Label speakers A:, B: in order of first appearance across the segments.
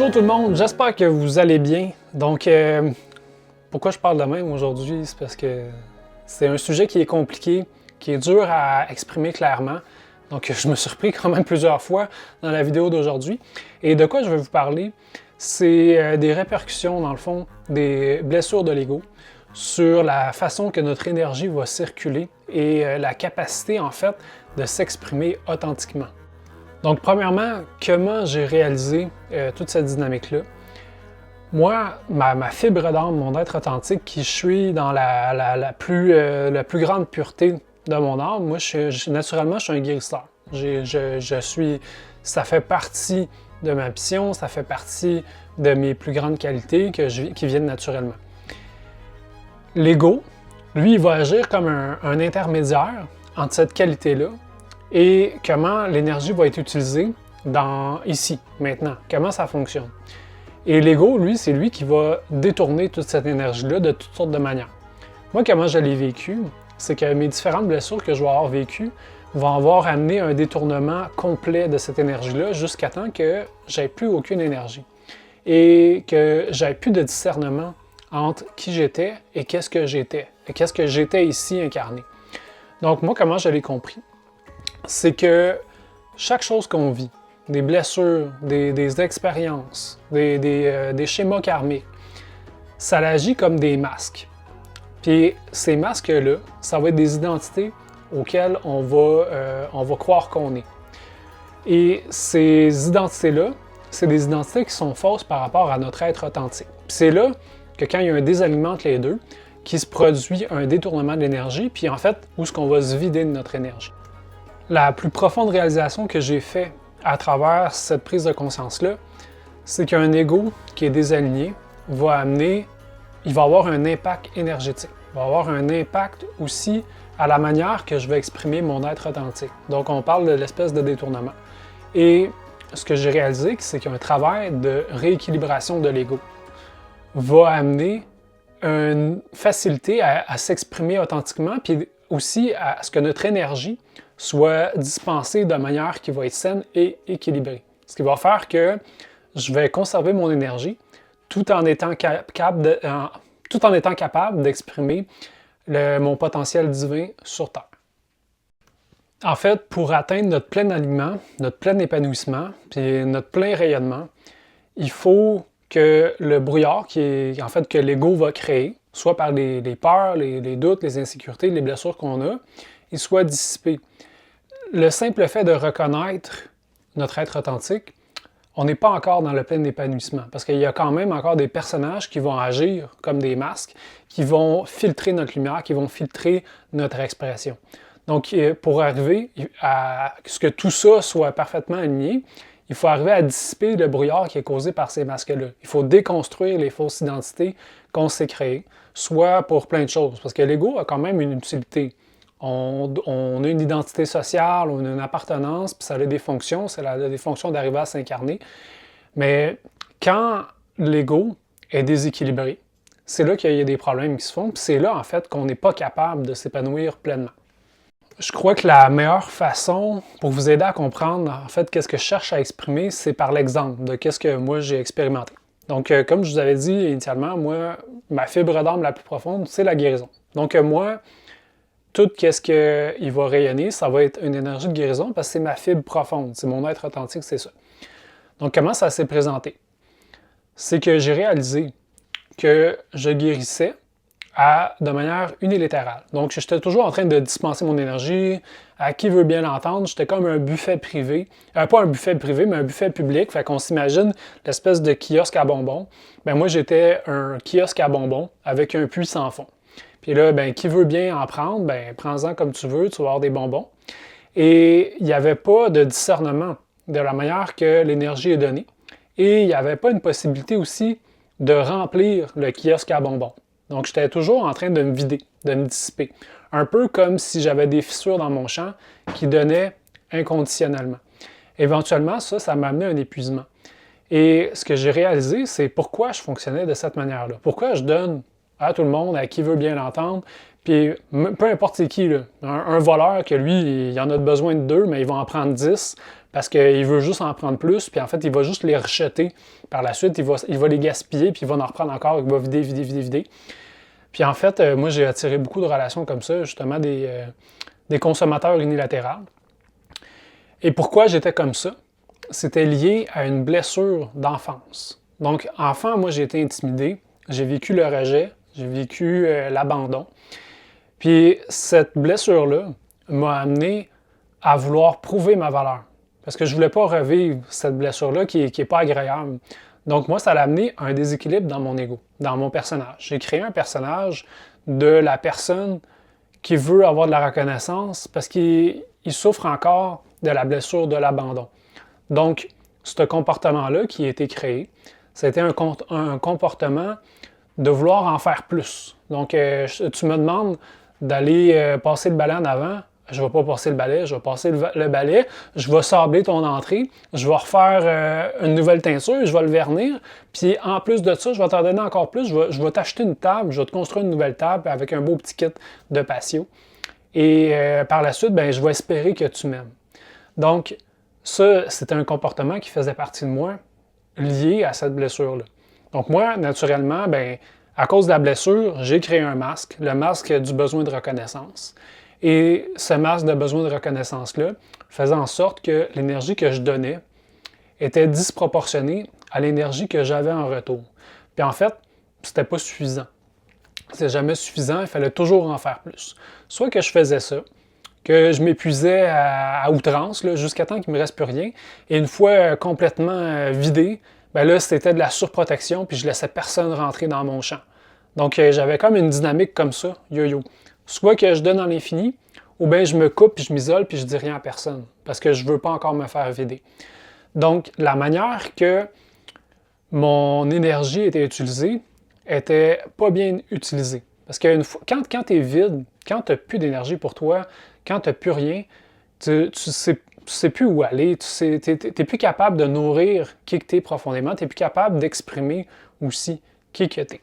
A: Bonjour tout le monde, j'espère que vous allez bien. Donc, pourquoi je parle de même aujourd'hui? C'est parce que c'est un sujet qui est compliqué, qui est dur à exprimer clairement. Donc, je me suis repris quand même plusieurs fois dans la vidéo d'aujourd'hui. Et de quoi je vais vous parler? C'est des répercussions, dans le fond, des blessures de l'ego sur la façon que notre énergie va circuler et la capacité, en fait, de s'exprimer authentiquement. Donc, premièrement, comment j'ai réalisé toute cette dynamique-là? Moi, ma fibre d'âme, mon être authentique, qui je suis dans la plus grande pureté de mon âme, moi, naturellement, je suis un guérisseur. Ça fait partie de ma mission, ça fait partie de mes plus grandes qualités qui viennent naturellement. L'ego, lui, il va agir comme un intermédiaire entre cette qualité-là et comment l'énergie va être utilisée ici, maintenant, comment ça fonctionne. Et l'ego, lui, c'est lui qui va détourner toute cette énergie-là de toutes sortes de manières. Moi, comment je l'ai vécu, c'est que mes différentes blessures que je vais avoir vécues vont avoir amené un détournement complet de cette énergie-là jusqu'à temps que j'aie plus aucune énergie et que j'aie plus de discernement entre qui j'étais et qu'est-ce que j'étais, et qu'est-ce que j'étais ici incarné. Donc moi, comment je l'ai compris? C'est que chaque chose qu'on vit, des blessures, des expériences, des schémas karmiques, ça agit comme des masques. Puis ces masques-là, ça va être des identités auxquelles on va croire qu'on est. Et ces identités-là, c'est des identités qui sont fausses par rapport à notre être authentique. Puis c'est là que quand il y a un désalignement entre les deux, qui se produit un détournement de l'énergie, puis en fait, où est-ce qu'on va se vider de notre énergie. La plus profonde réalisation que j'ai faite à travers cette prise de conscience-là, c'est qu'un ego qui est désaligné il va avoir un impact énergétique. Il va avoir un impact aussi à la manière que je vais exprimer mon être authentique. Donc, on parle de l'espèce de détournement. Et ce que j'ai réalisé, c'est qu'un travail de rééquilibration de l'ego va amener une facilité à s'exprimer authentiquement, puis aussi à ce que notre énergie soit dispensée de manière qui va être saine et équilibrée. Ce qui va faire que je vais conserver mon énergie tout en étant capable d'exprimer mon potentiel divin sur Terre. En fait, pour atteindre notre plein alignement, notre plein épanouissement, puis notre plein rayonnement, il faut que le brouillard que l'ego va créer, soit par les peurs, les doutes, les insécurités, les blessures qu'on a, il soit dissipé. Le simple fait de reconnaître notre être authentique, on n'est pas encore dans le plein épanouissement, parce qu'il y a quand même encore des personnages qui vont agir comme des masques, qui vont filtrer notre lumière, qui vont filtrer notre expression. Donc, pour arriver à ce que tout ça soit parfaitement aligné, il faut arriver à dissiper le brouillard qui est causé par ces masques-là. Il faut déconstruire les fausses identités qu'on s'est créées, soit pour plein de choses, parce que l'ego a quand même une utilité. On a une identité sociale, on a une appartenance, puis ça a des fonctions, des fonctions d'arriver à s'incarner. Mais quand l'ego est déséquilibré, c'est là qu'il y a des problèmes qui se font, puis c'est là, en fait, qu'on n'est pas capable de s'épanouir pleinement. Je crois que la meilleure façon pour vous aider à comprendre, en fait, qu'est-ce que je cherche à exprimer, c'est par l'exemple de qu'est-ce que moi j'ai expérimenté. Donc, comme je vous avais dit initialement, moi, ma fibre d'âme la plus profonde, c'est la guérison. Donc, moi, tout ce qu'il va rayonner, ça va être une énergie de guérison parce que c'est ma fibre profonde, c'est mon être authentique, c'est ça. Donc, comment ça s'est présenté? C'est que j'ai réalisé que je guérissais de manière unilatérale. Donc, j'étais toujours en train de dispenser mon énergie à qui veut bien l'entendre. J'étais comme un buffet privé. Pas un buffet privé, mais un buffet public. Fait qu'on s'imagine l'espèce de kiosque à bonbons. Ben moi, j'étais un kiosque à bonbons avec un puits sans fond. Puis là, ben, qui veut bien en prendre, ben, prends-en comme tu veux, tu vas avoir des bonbons. Et il n'y avait pas de discernement de la manière que l'énergie est donnée. Et il n'y avait pas une possibilité aussi de remplir le kiosque à bonbons. Donc, j'étais toujours en train de me vider, de me dissiper. Un peu comme si j'avais des fissures dans mon champ qui donnaient inconditionnellement. Éventuellement, ça m'a amené à un épuisement. Et ce que j'ai réalisé, c'est pourquoi je fonctionnais de cette manière-là. Pourquoi je donne à tout le monde, à qui veut bien l'entendre, Puis peu importe c'est qui, là, un voleur que lui, il en a besoin de 2, mais il va en prendre 10 parce qu'il veut juste en prendre plus, puis en fait, il va juste les rejeter. Par la suite, il va les gaspiller, puis il va en reprendre encore, il va vider, vider, vider, vider. Puis en fait, moi, j'ai attiré beaucoup de relations comme ça, justement, des consommateurs unilatéraux. Et pourquoi j'étais comme ça? C'était lié à une blessure d'enfance. Donc, enfant, moi, j'ai été intimidé, j'ai vécu le rejet, j'ai vécu l'abandon. Puis cette blessure-là m'a amené à vouloir prouver ma valeur. Parce que je ne voulais pas revivre cette blessure-là qui n'est pas agréable. Donc moi, ça l'a amené à un déséquilibre dans mon ego, dans mon personnage. J'ai créé un personnage de la personne qui veut avoir de la reconnaissance parce qu'il souffre encore de la blessure de l'abandon. Donc, ce comportement-là qui a été créé, c'était un comportement de vouloir en faire plus. Donc, tu me demandes d'aller passer le balai en avant, je ne vais pas passer le balai, je vais passer le balai, je vais sabler ton entrée, je vais refaire une nouvelle teinture, je vais le vernir, puis en plus de ça, je vais t'en donner encore plus, je vais t'acheter une table, je vais te construire une nouvelle table avec un beau petit kit de patio. Et par la suite, ben, je vais espérer que tu m'aimes. Donc, ça, c'était un comportement qui faisait partie de moi, lié à cette blessure-là. Donc moi, naturellement, ben, à cause de la blessure, j'ai créé un masque, le masque du besoin de reconnaissance. Et ce masque de besoin de reconnaissance-là faisait en sorte que l'énergie que je donnais était disproportionnée à l'énergie que j'avais en retour. Puis en fait, c'était pas suffisant. C'était jamais suffisant, il fallait toujours en faire plus. Soit que je faisais ça, que je m'épuisais à outrance, jusqu'à temps qu'il ne me reste plus rien. Et une fois complètement vidé, ben là, c'était de la surprotection, puis je laissais personne rentrer dans mon champ. Donc, j'avais comme une dynamique comme ça, yo-yo. Soit que je donne à l'infini, ou bien je me coupe, puis je m'isole, puis je dis rien à personne, parce que je ne veux pas encore me faire vider. Donc, la manière que mon énergie était utilisée était pas bien utilisée. Parce que quand tu es vide, quand tu n'as plus d'énergie pour toi, quand tu n'as plus rien, tu sais plus où aller, tu n'es plus capable de nourrir qui que tu es profondément, tu n'es plus capable d'exprimer aussi qui que tu es.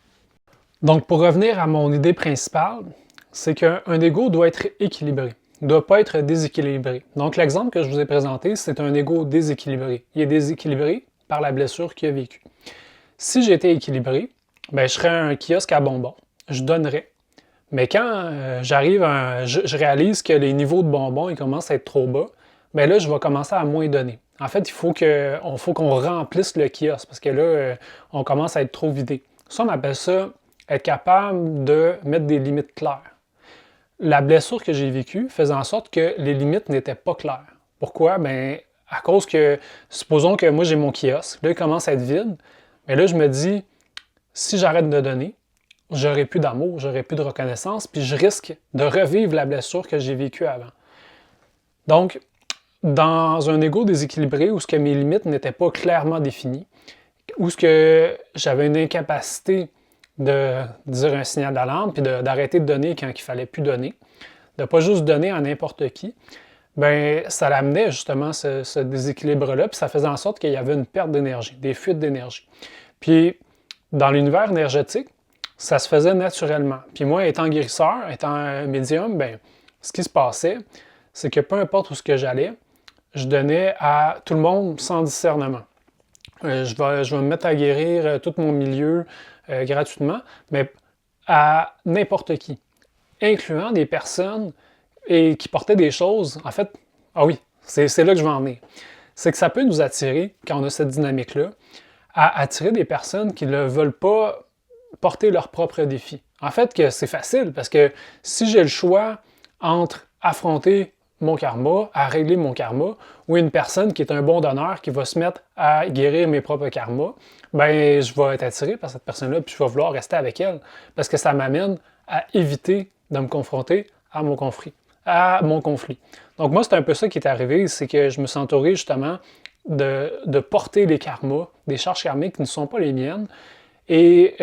A: Donc, pour revenir à mon idée principale, c'est qu'un ego doit être équilibré, il ne doit pas être déséquilibré. Donc, l'exemple que je vous ai présenté, c'est un ego déséquilibré. Il est déséquilibré par la blessure qu'il a vécue. Si j'étais équilibré, ben, je serais un kiosque à bonbons, je donnerais. Mais quand je réalise que les niveaux de bonbons ils commencent à être trop bas, bien là, je vais commencer à moins donner. En fait, il faut qu'on remplisse le kiosque parce que là, on commence à être trop vidé. Ça, on appelle ça être capable de mettre des limites claires. La blessure que j'ai vécue faisait en sorte que les limites n'étaient pas claires. Pourquoi? Bien, à cause que, supposons que moi j'ai mon kiosque, là, il commence à être vide, mais là, je me dis, si j'arrête de donner, j'aurai plus d'amour, j'aurai plus de reconnaissance, puis je risque de revivre la blessure que j'ai vécue avant. Donc, dans un ego déséquilibré où ce que mes limites n'étaient pas clairement définies, où ce que j'avais une incapacité de dire un signal d'alarme, puis d'arrêter de donner quand il fallait plus donner, de pas juste donner à n'importe qui, bien, ça l'amenait justement ce déséquilibre-là, puis ça faisait en sorte qu'il y avait une perte d'énergie, des fuites d'énergie. Puis, dans l'univers énergétique, ça se faisait naturellement. Puis moi, étant guérisseur, étant un médium, bien, ce qui se passait, c'est que peu importe où ce que j'allais, je donnais à tout le monde sans discernement. Je vais me mettre à guérir tout mon milieu gratuitement, mais à n'importe qui, incluant des personnes qui portaient des choses, en fait, ah oui, c'est là que je vais en venir. C'est que ça peut nous attirer, quand on a cette dynamique-là, à attirer des personnes qui ne veulent pas porter leurs propres défis. En fait, que c'est facile, parce que si j'ai le choix entre affronter mon karma, à régler mon karma, ou une personne qui est un bon donneur, qui va se mettre à guérir mes propres karmas, ben je vais être attiré par cette personne-là, puis je vais vouloir rester avec elle, parce que ça m'amène à éviter de me confronter à mon conflit. Donc moi, c'est un peu ça qui est arrivé, c'est que je me suis entouré justement de porter les karmas, des charges karmiques qui ne sont pas les miennes, et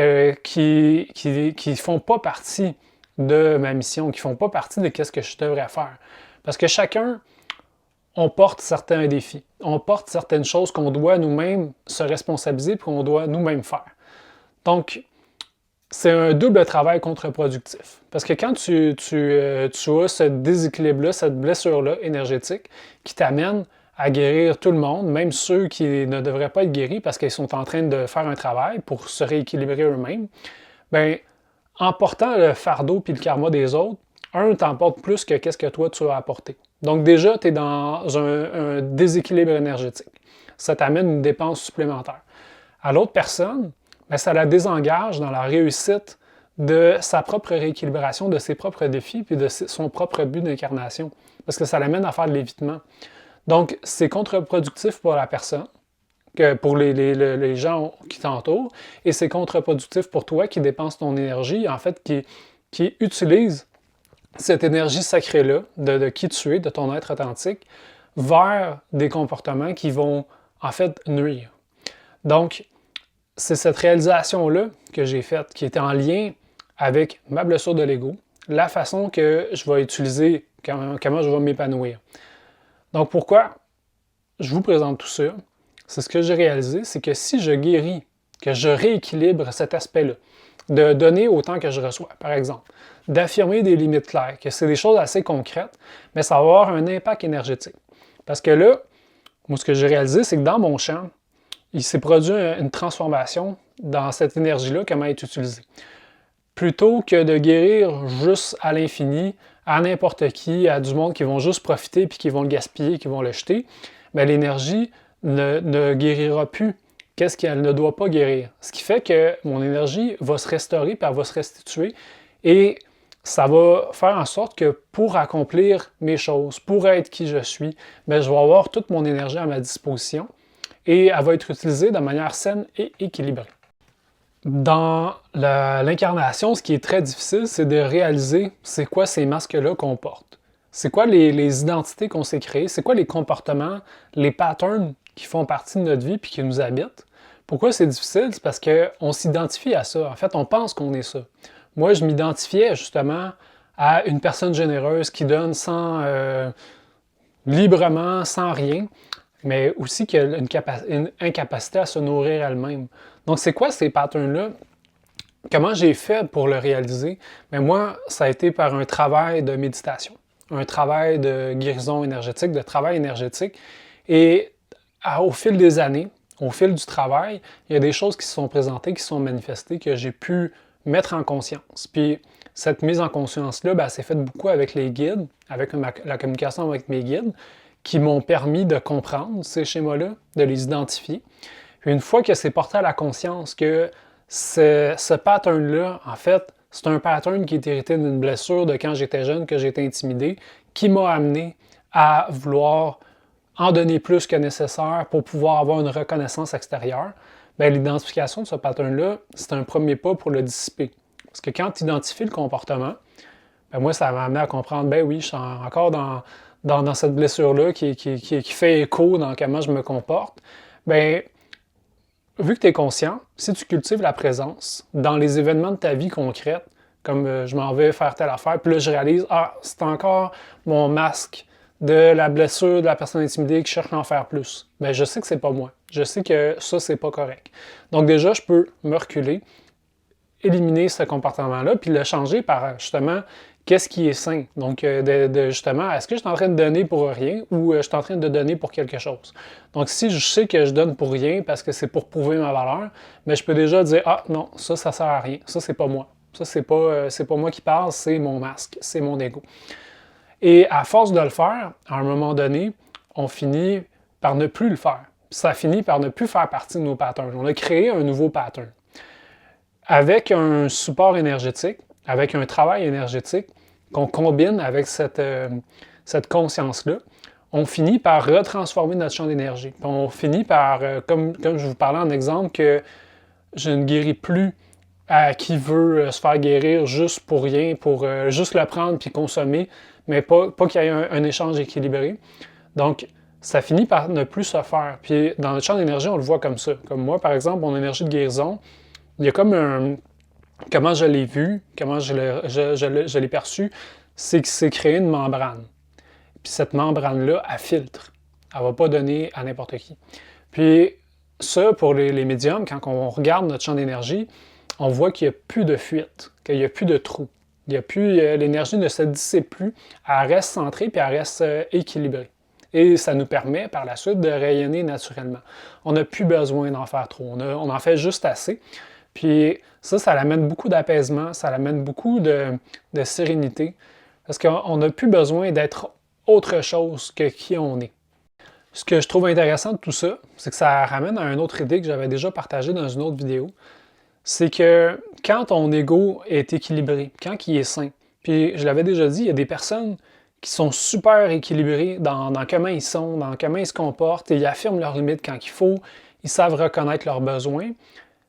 A: qui ne font pas partie de ma mission, qui ne font pas partie de ce que je devrais faire. Parce que chacun, on porte certains défis, on porte certaines choses qu'on doit nous-mêmes se responsabiliser et qu'on doit nous-mêmes faire. Donc, c'est un double travail contre-productif. Parce que quand tu as ce déséquilibre-là, cette blessure-là énergétique qui t'amène à guérir tout le monde, même ceux qui ne devraient pas être guéris parce qu'ils sont en train de faire un travail pour se rééquilibrer eux-mêmes, bien, en portant le fardeau puis le karma des autres, t'emporte plus que qu'est-ce que toi tu as apporté. Donc déjà, tu es dans un déséquilibre énergétique. Ça t'amène une dépense supplémentaire. À l'autre personne, bien, ça la désengage dans la réussite de sa propre rééquilibration, de ses propres défis, puis de son propre but d'incarnation. Parce que ça l'amène à faire de l'évitement. Donc, c'est contre-productif pour la personne, que pour les gens qui t'entourent, et c'est contre-productif pour toi qui dépense ton énergie, en fait, qui utilise cette énergie sacrée-là, de qui tu es, de ton être authentique, vers des comportements qui vont, en fait, nuire. Donc, c'est cette réalisation-là que j'ai faite, qui était en lien avec ma blessure de l'ego, la façon que je vais utiliser, comment je vais m'épanouir. Donc, pourquoi je vous présente tout ça? C'est ce que j'ai réalisé, c'est que si je guéris, que je rééquilibre cet aspect-là, de donner autant que je reçois, par exemple, d'affirmer des limites claires, que c'est des choses assez concrètes, mais ça va avoir un impact énergétique. Parce que là, moi, ce que j'ai réalisé, c'est que dans mon champ, il s'est produit une transformation dans cette énergie-là, comment elle est utilisée. Plutôt que de guérir juste à l'infini, à n'importe qui, à du monde qui vont juste profiter puis qui vont le gaspiller, qui vont le jeter, bien, l'énergie ne guérira plus. Qu'est-ce qu'elle ne doit pas guérir? Ce qui fait que mon énergie va se restaurer puis elle va se restituer et ça va faire en sorte que pour accomplir mes choses, pour être qui je suis, bien, je vais avoir toute mon énergie à ma disposition et elle va être utilisée de manière saine et équilibrée. Dans l'incarnation, ce qui est très difficile, c'est de réaliser c'est quoi ces masques-là qu'on porte. C'est quoi les identités qu'on s'est créées, c'est quoi les comportements, les patterns qui font partie de notre vie puis qui nous habitent. Pourquoi c'est difficile? C'est parce qu'on s'identifie à ça. En fait, on pense qu'on est ça. Moi, je m'identifiais justement à une personne généreuse qui donne librement, sans rien, mais aussi qui a une incapacité à se nourrir elle-même. Donc, c'est quoi ces patterns-là? Comment j'ai fait pour le réaliser? Bien, moi, ça a été par un travail de méditation, un travail de guérison énergétique, de travail énergétique. Et au fil des années, au fil du travail, il y a des choses qui se sont présentées, qui se sont manifestées, que j'ai pu mettre en conscience. Puis, cette mise en conscience-là, bien, c'est fait beaucoup avec les guides, avec la communication avec mes guides, qui m'ont permis de comprendre ces schémas-là, de les identifier. Puis une fois que c'est porté à la conscience que ce pattern-là, en fait, c'est un pattern qui est hérité d'une blessure de quand j'étais jeune, que j'ai été intimidé, qui m'a amené à vouloir en donner plus que nécessaire pour pouvoir avoir une reconnaissance extérieure, bien, l'identification de ce pattern-là, c'est un premier pas pour le dissiper. Parce que quand tu identifies le comportement, bien, moi, ça m'a amené à comprendre, ben oui, je suis encore dans cette blessure-là qui fait écho dans comment je me comporte. Bien, vu que tu es conscient, si tu cultives la présence dans les événements de ta vie concrète, comme je m'en vais faire telle affaire, puis là, je réalise, c'est encore mon masque de la blessure de la personne intimidée qui cherche à en faire plus. Bien, je sais que c'est pas moi. Je sais que ça, c'est pas correct. Donc déjà, je peux me reculer, éliminer ce comportement-là, puis le changer par, justement, qu'est-ce qui est sain? Donc, justement, est-ce que je suis en train de donner pour rien ou je suis en train de donner pour quelque chose? Donc, si je sais que je donne pour rien parce que c'est pour prouver ma valeur, bien, je peux déjà dire, non, ça sert à rien. Ça, c'est pas moi. Ça, c'est pas moi qui parle, c'est mon masque, c'est mon ego. Et à force de le faire, à un moment donné, on finit par ne plus le faire. Ça finit par ne plus faire partie de nos patterns. On a créé un nouveau pattern. Avec un support énergétique, avec un travail énergétique qu'on combine avec cette conscience-là, on finit par retransformer notre champ d'énergie. Puis on finit par, comme je vous parlais en exemple, que je ne guéris plus à qui veut se faire guérir juste pour rien, pour juste le prendre puis consommer, mais pas qu'il y ait un échange équilibré. Donc, ça finit par ne plus se faire. Puis dans notre champ d'énergie, on le voit comme ça. Comme moi, par exemple, mon énergie de guérison, il y a comme comment je l'ai vu, comment je l'ai perçu, c'est que c'est créé une membrane. Puis cette membrane-là, elle filtre. Elle ne va pas donner à n'importe qui. Puis ça, pour les médiums, quand on regarde notre champ d'énergie, on voit qu'il n'y a plus de fuite, qu'il n'y a plus de trou. Il y a plus, l'énergie ne se dissipe plus, elle reste centrée puis elle reste équilibrée. Et ça nous permet par la suite de rayonner naturellement. On n'a plus besoin d'en faire trop, on en fait juste assez. Puis ça amène beaucoup d'apaisement, ça amène beaucoup de sérénité, parce qu'on n'a plus besoin d'être autre chose que qui on est. Ce que je trouve intéressant de tout ça, c'est que ça ramène à une autre idée que j'avais déjà partagée dans une autre vidéo, c'est que quand ton ego est équilibré, quand il est sain, puis je l'avais déjà dit, il y a des personnes qui sont super équilibrées dans comment ils sont, dans comment ils se comportent, et ils affirment leurs limites quand il faut, ils savent reconnaître leurs besoins,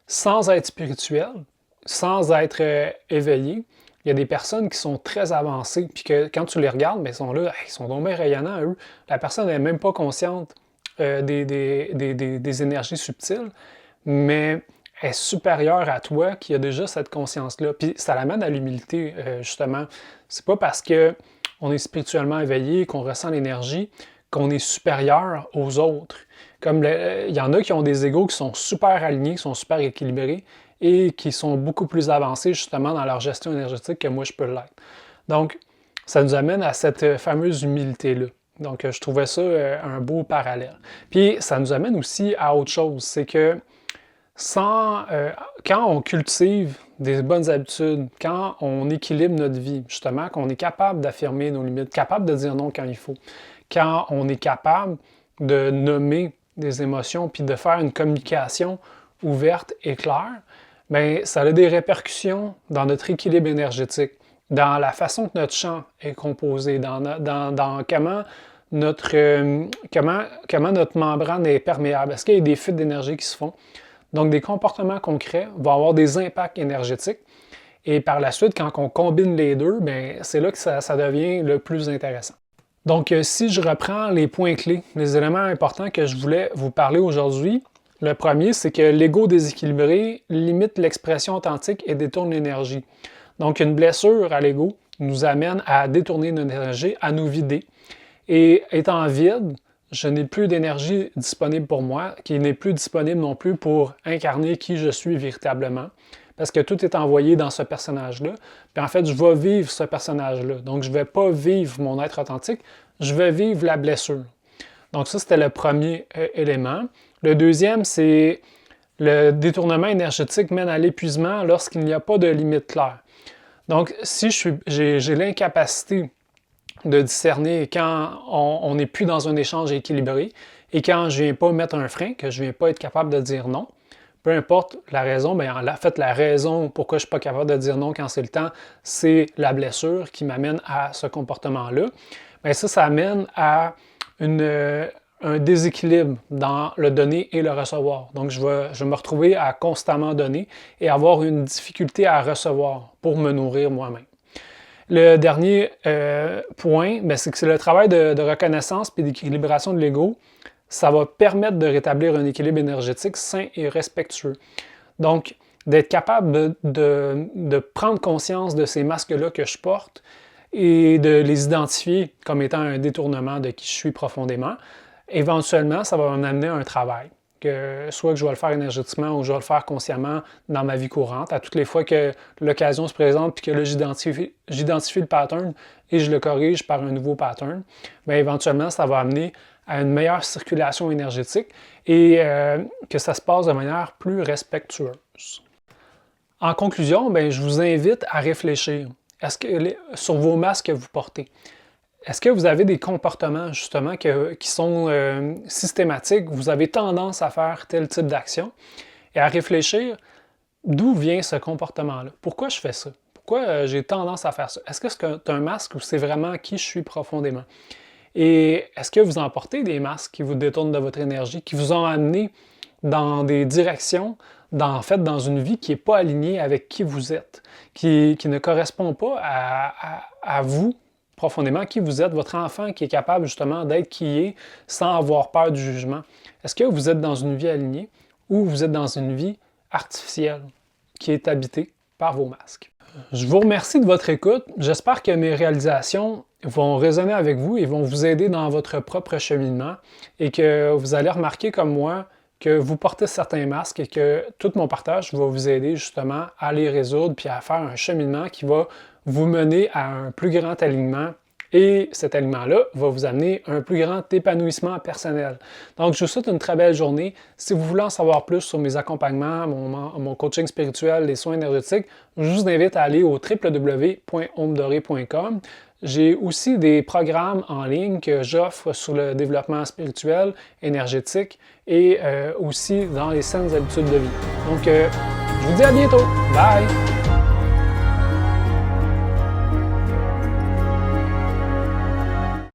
A: sans être spirituels, sans être éveillés. Il y a des personnes qui sont très avancées, puis que quand tu les regardes, bien, ils sont là, ils sont donc bien rayonnants, eux. La personne n'est même pas consciente des énergies subtiles, mais est supérieure à toi qui a déjà cette conscience-là. Puis ça l'amène à l'humilité, justement. C'est pas parce qu'on est spirituellement éveillé, qu'on ressent l'énergie, qu'on est supérieur aux autres. Comme il y en a qui ont des égos qui sont super alignés, qui sont super équilibrés et qui sont beaucoup plus avancés justement dans leur gestion énergétique que moi je peux l'être. Donc, ça nous amène à cette fameuse humilité-là. Donc, je trouvais ça un beau parallèle. Puis, ça nous amène aussi à autre chose, c'est que quand on cultive des bonnes habitudes, quand on équilibre notre vie, justement, qu'on est capable d'affirmer nos limites, capable de dire non quand il faut, quand on est capable de nommer des émotions puis de faire une communication ouverte et claire, bien, ça a des répercussions dans notre équilibre énergétique, dans la façon que notre champ est composé, dans comment notre membrane est perméable. Est-ce qu'il y a des fuites d'énergie qui se font? Donc, des comportements concrets vont avoir des impacts énergétiques. Et par la suite, quand on combine les deux, bien, c'est là que ça devient le plus intéressant. Donc, si je reprends les points clés, les éléments importants que je voulais vous parler aujourd'hui, le premier, c'est que l'ego déséquilibré limite l'expression authentique et détourne l'énergie. Donc, une blessure à l'ego nous amène à détourner notre énergie, à nous vider. Et étant vide, je n'ai plus d'énergie disponible pour moi, qui n'est plus disponible non plus pour incarner qui je suis véritablement, parce que tout est envoyé dans ce personnage-là. Puis en fait, je vais vivre ce personnage-là. Donc, je ne vais pas vivre mon être authentique, je vais vivre la blessure. Donc ça, c'était le premier élément. Le deuxième, c'est le détournement énergétique mène à l'épuisement lorsqu'il n'y a pas de limite claire. Donc, si j'ai l'incapacité de discerner quand on n'est plus dans un échange équilibré et quand je ne viens pas mettre un frein, que je ne viens pas être capable de dire non, peu importe la raison, bien, en fait, la raison pourquoi je ne suis pas capable de dire non quand c'est le temps, c'est la blessure qui m'amène à ce comportement-là. Bien, ça amène à un déséquilibre dans le donner et le recevoir. Donc, je vais me retrouver à constamment donner et avoir une difficulté à recevoir pour me nourrir moi-même. Le dernier point, c'est que c'est le travail de reconnaissance et d'équilibration de l'ego. Ça va permettre de rétablir un équilibre énergétique sain et respectueux. Donc, d'être capable de prendre conscience de ces masques-là que je porte et de les identifier comme étant un détournement de qui je suis profondément. Éventuellement, ça va m'amener à un travail. Soit que je vais le faire énergétiquement ou je vais le faire consciemment dans ma vie courante. À toutes les fois que l'occasion se présente puis que là, j'identifie le pattern et je le corrige par un nouveau pattern, bien, éventuellement, ça va amener à une meilleure circulation énergétique et que ça se passe de manière plus respectueuse. En conclusion, bien, je vous invite à réfléchir sur vos masques que vous portez. Est-ce que vous avez des comportements, justement, qui sont systématiques? Vous avez tendance à faire tel type d'action et à réfléchir d'où vient ce comportement-là? Pourquoi je fais ça? Pourquoi j'ai tendance à faire ça? Est-ce que c'est un masque ou c'est vraiment qui je suis profondément? Et est-ce que vous en portez des masques qui vous détournent de votre énergie, qui vous ont amené dans des directions, en fait, dans une vie qui n'est pas alignée avec qui vous êtes, qui ne correspond pas à vous, profondément qui vous êtes, votre enfant qui est capable justement d'être qui il est sans avoir peur du jugement. Est-ce que vous êtes dans une vie alignée ou vous êtes dans une vie artificielle qui est habitée par vos masques? Je vous remercie de votre écoute. J'espère que mes réalisations vont résonner avec vous et vont vous aider dans votre propre cheminement et que vous allez remarquer comme moi que vous portez certains masques et que tout mon partage va vous aider justement à les résoudre puis à faire un cheminement qui va vous mener à un plus grand alignement. Et cet alignement-là va vous amener un plus grand épanouissement personnel. Donc, je vous souhaite une très belle journée. Si vous voulez en savoir plus sur mes accompagnements, mon coaching spirituel, les soins énergétiques, je vous invite à aller au www.omedoré.com. J'ai aussi des programmes en ligne que j'offre sur le développement spirituel, énergétique et aussi dans les saines habitudes de vie. Donc, je vous dis à bientôt. Bye!